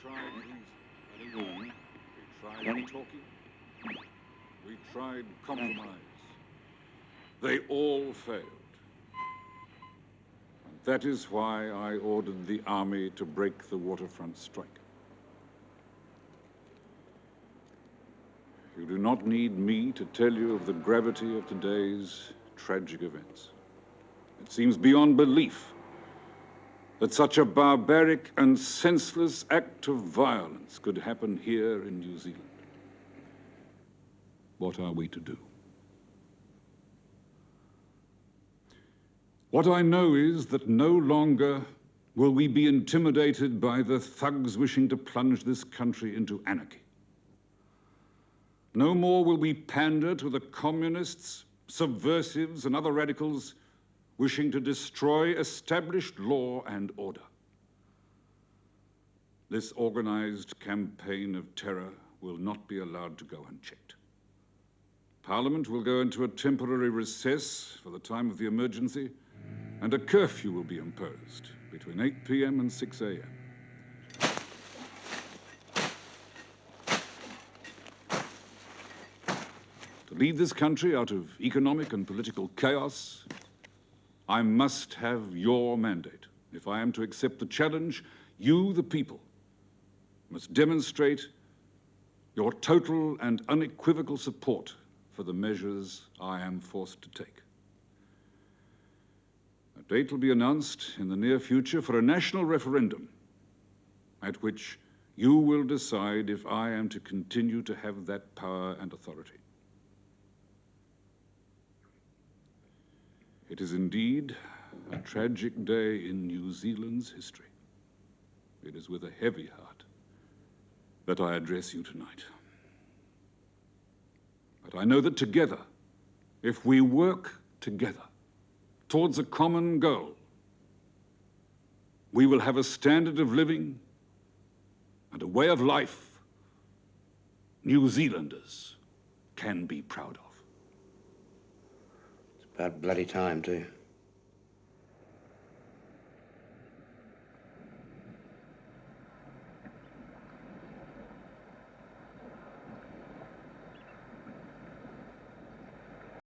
tried reason. We tried talking. We tried compromise. They all failed. And that is why I ordered the army to break the waterfront strike. You do not need me to tell you of the gravity of today's tragic events. It seems beyond belief that such a barbaric and senseless act of violence could happen here in New Zealand. What are we to do? What I know is that no longer will we be intimidated by the thugs wishing to plunge this country into anarchy. No more will we pander to the communists, subversives, and other radicals wishing to destroy established law and order. This organized campaign of terror will not be allowed to go unchecked. Parliament will go into a temporary recess for the time of the emergency, and a curfew will be imposed between 8 p.m. and 6 a.m. To lead this country out of economic and political chaos, I must have your mandate. If I am to accept the challenge, you, the people, must demonstrate your total and unequivocal support for the measures I am forced to take. A date will be announced in the near future for a national referendum at which you will decide if I am to continue to have that power and authority. It is indeed a tragic day in New Zealand's history. It is with a heavy heart that I address you tonight. But I know that together, if we work together towards a common goal, we will have a standard of living and a way of life New Zealanders can be proud of. It's about bloody time, too.